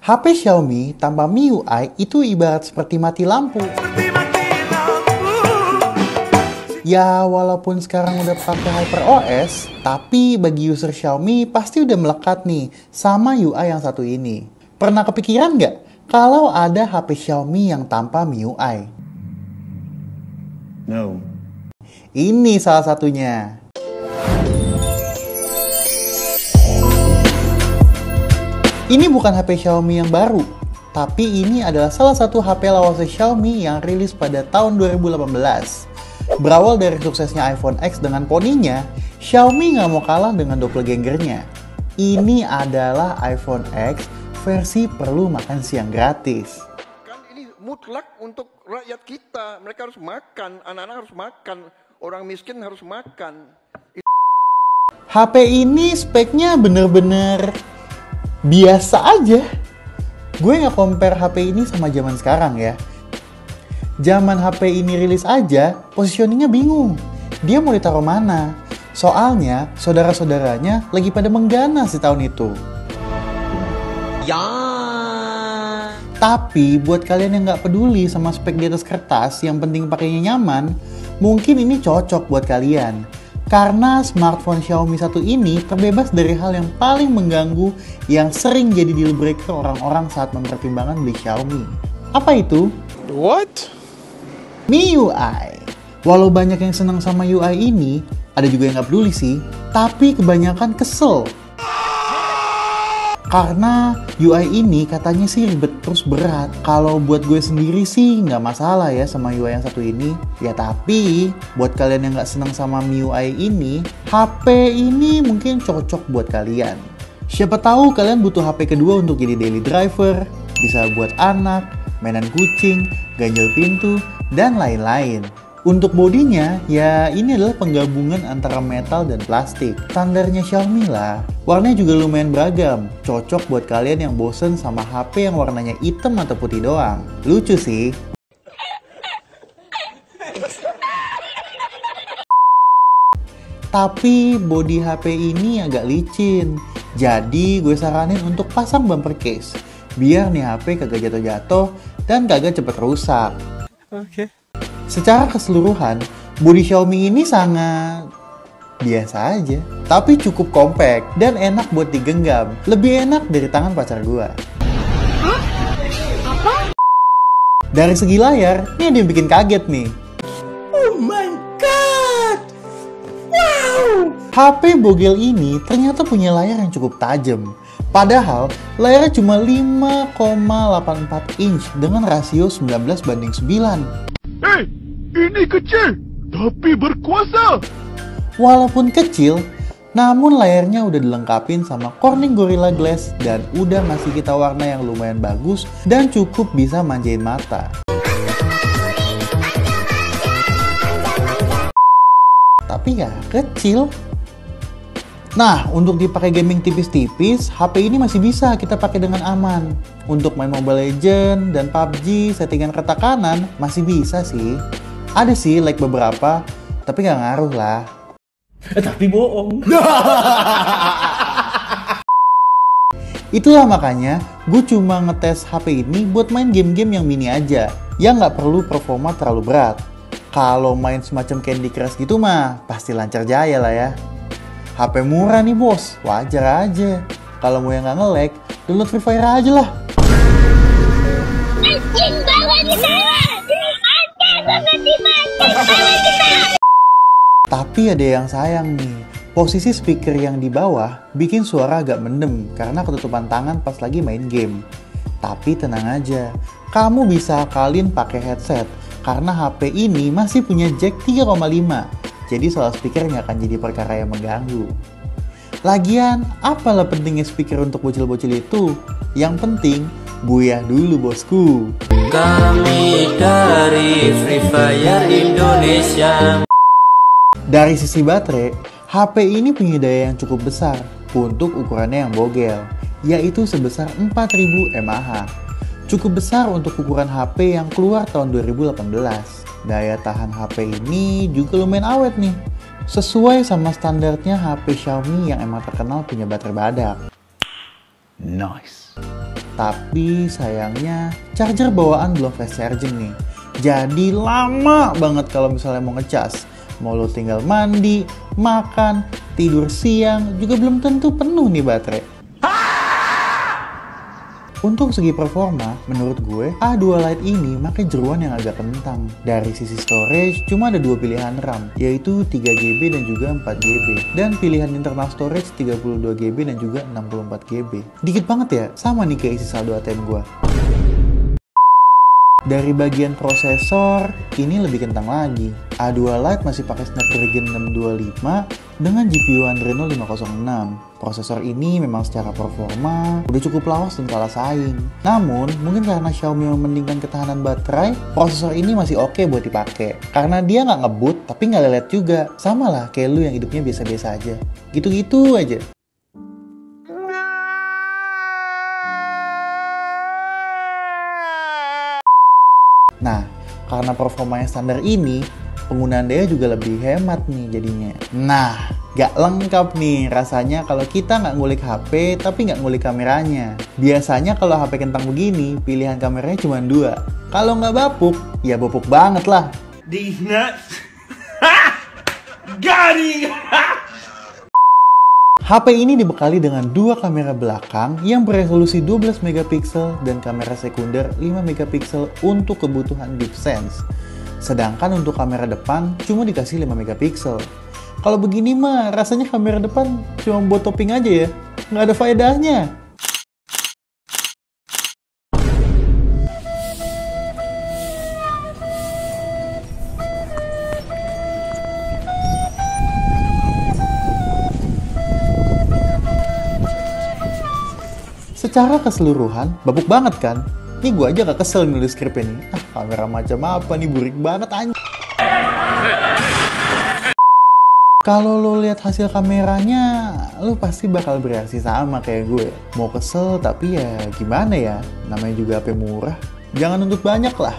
HP Xiaomi tanpa MIUI itu ibarat seperti mati lampu. Ya, walaupun sekarang udah pakai HyperOS, tapi bagi user Xiaomi pasti udah melekat nih sama UI yang satu ini. Pernah kepikiran nggak kalau ada HP Xiaomi yang tanpa MIUI? No. Ini salah satunya. Ini bukan HP Xiaomi yang baru, tapi ini adalah salah satu HP lawas Xiaomi yang rilis pada tahun 2018. Berawal dari suksesnya iPhone X dengan poninya, Xiaomi nggak mau kalah dengan doppelgangernya. Ini adalah iPhone X versi perlu makan siang gratis. Kan ini mutlak untuk rakyat kita. Mereka harus makan, anak-anak harus makan, orang miskin harus makan. HP ini speknya bener-bener biasa aja. Gue nggak compare HP ini sama zaman sekarang ya. Zaman HP ini rilis aja, positioningnya bingung. Dia mau ditaruh mana? Soalnya, saudara-saudaranya lagi pada mengganas di tahun itu. Ya. Tapi, buat kalian yang nggak peduli sama spek di atas kertas, yang penting pakainya nyaman, mungkin ini cocok buat kalian. Karena smartphone Xiaomi 1 ini terbebas dari hal yang paling mengganggu yang sering jadi deal breaker orang-orang saat mempertimbangkan beli Xiaomi. Apa itu? What? MIUI. Walau banyak yang senang sama UI ini, ada juga yang nggak peduli sih, tapi kebanyakan kesel. Karena UI ini katanya sih ribet terus berat. Kalau buat gue sendiri sih nggak masalah ya sama UI yang satu ini. Ya tapi buat kalian yang nggak senang sama MIUI ini, HP ini mungkin cocok buat kalian. Siapa tahu kalian butuh HP kedua untuk jadi daily driver, bisa buat anak, mainan kucing, ganjel pintu, dan lain-lain. Untuk bodinya, ya ini adalah penggabungan antara metal dan plastik. Standarnya Xiaomi lah. Warnanya juga lumayan beragam. Cocok buat kalian yang bosen sama HP yang warnanya hitam atau putih doang. Lucu sih. Tapi bodi HP ini agak licin. Jadi gue saranin untuk pasang bumper case. Biar nih HP kagak jatuh-jatuh dan kagak cepet rusak. Oke. Secara keseluruhan, bodi Xiaomi ini sangat biasa aja, tapi cukup compact dan enak buat digenggam. Lebih enak dari tangan pacar gua. Hah? Apa? Dari segi layar, ini ada yang bikin kaget nih. Oh my god. Wow. HP bogel ini ternyata punya layar yang cukup tajam. Padahal layarnya cuma 5,84 inch dengan rasio 19:9. Ini kecil, tapi berkuasa. Walaupun kecil, namun layarnya udah dilengkapin sama Corning Gorilla Glass dan udah ngasih kita warna yang lumayan bagus dan cukup bisa manjain mata. Tapi ya kecil. Nah, untuk dipakai gaming tipis-tipis, HP ini masih bisa kita pakai dengan aman. Untuk main Mobile Legends dan PUBG, settingan retak kanan masih bisa sih. Ada sih like beberapa, tapi nggak ngaruh lah. Tapi bohong. Itulah makanya gue cuma ngetes HP ini buat main game-game yang mini aja, yang nggak perlu performa terlalu berat. Kalau main semacam Candy Crush gitu mah, pasti lancar jaya lah ya. HP murah nih bos, wajar aja. Kalau mau yang nggak nge-lag, download Free Fire aja lah. Anjing bawa di sana! Tapi ada yang sayang nih, posisi speaker yang di bawah bikin suara agak mendem karena ketutupan tangan pas lagi main game. Tapi tenang aja, kamu bisa akalin pakai headset karena HP ini masih punya jack 3,5. Jadi soal speaker nggak akan jadi perkara yang mengganggu. Lagian, apalah pentingnya speaker untuk bocil-bocil itu? Yang penting, buyah dulu bosku. Kami dari Free Fire Indonesia. Dari sisi baterai, HP ini punya daya yang cukup besar untuk ukurannya yang bogel, yaitu sebesar 4000 mAh. Cukup besar untuk ukuran HP yang keluar tahun 2018. Daya tahan HP ini juga lumayan awet nih, sesuai sama standarnya HP Xiaomi yang emang terkenal punya baterai badak. Nice. Tapi sayangnya charger bawaan belum fast charging nih. Jadi lama banget kalau misalnya mau ngecas. Mau lo tinggal mandi, makan, tidur siang juga belum tentu penuh nih baterai. Untuk segi performa, menurut gue, A2 Lite ini pakai jeruan yang agak kentang. Dari sisi storage, cuma ada dua pilihan RAM, yaitu 3GB dan juga 4GB. Dan pilihan internal storage 32GB dan juga 64GB. Dikit banget ya, sama nih kayak isi saldo ATM gue. Dari bagian prosesor, ini lebih kentang lagi. A2 Lite masih pakai Snapdragon 625 dengan GPU Adreno 506. Prosesor ini memang secara performa udah cukup lawas dan kalah saing. Namun, mungkin karena Xiaomi mementingkan ketahanan baterai, prosesor ini masih oke buat dipakai. Karena dia nggak ngebut, tapi nggak lelet juga. Sama lah kayak lu yang hidupnya biasa-biasa aja. Gitu-gitu aja. Nah, karena performanya standar ini, penggunaan daya juga lebih hemat nih jadinya. Nah, gak lengkap nih rasanya kalau kita nggak ngulik HP tapi nggak ngulik kameranya. Biasanya kalau HP kentang begini, pilihan kameranya cuma 2. Kalau nggak bapuk, ya bapuk banget lah. These nuts. Got him. HP ini dibekali dengan 2 kamera belakang yang beresolusi 12 megapiksel dan kamera sekunder 5 megapiksel untuk kebutuhan deep sense. Sedangkan untuk kamera depan cuma dikasih 5 megapiksel. Kalau begini mah rasanya kamera depan cuma buat topping aja ya, nggak ada faedahnya. Secara keseluruhan, babuk banget kan? Nih gue aja gak kesel nulis skrip ini. Kamera macam apa nih, burik banget anjing. Kalau lo lihat hasil kameranya, lo pasti bakal bereaksi sama kayak gue. Mau kesel tapi ya gimana ya, namanya juga HP murah. Jangan nuntut banyak lah.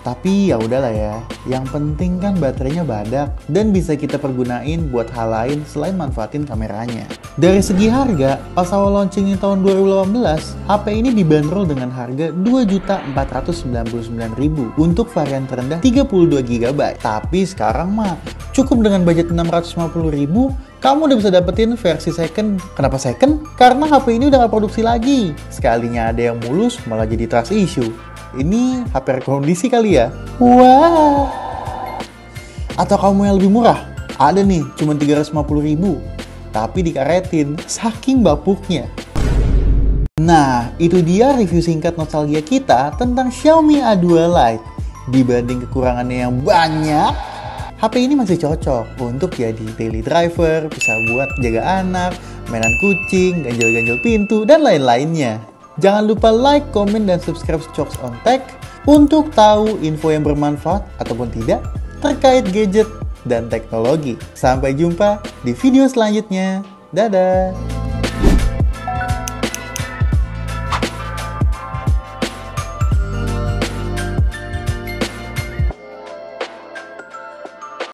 Tapi ya udahlah ya, yang penting kan baterainya badak dan bisa kita pergunain buat hal lain selain manfaatin kameranya. Dari segi harga, pas awal launching tahun 2018, HP ini dibanderol dengan harga Rp2.499.000 untuk varian terendah 32GB. Tapi sekarang mah cukup dengan budget Rp650.000, kamu udah bisa dapetin versi second. Kenapa second? Karena HP ini udah gak produksi lagi. Sekalinya ada yang mulus malah jadi trust issue. Ini HP rekondisi kali ya? Wah. Atau kamu yang lebih murah? Ada nih, cuma Rp350.000. Tapi dikaretin, saking bapuknya. Nah, itu dia review singkat nostalgia kita tentang Xiaomi A2 Lite. Dibanding kekurangannya yang banyak, HP ini masih cocok untuk jadi daily driver, bisa buat jaga anak, mainan kucing, ganjel-ganjel pintu, dan lain-lainnya. Jangan lupa like, komen, dan subscribe Chokes on Tech untuk tahu info yang bermanfaat ataupun tidak terkait gadget dan teknologi. Sampai jumpa di video selanjutnya. Dadah!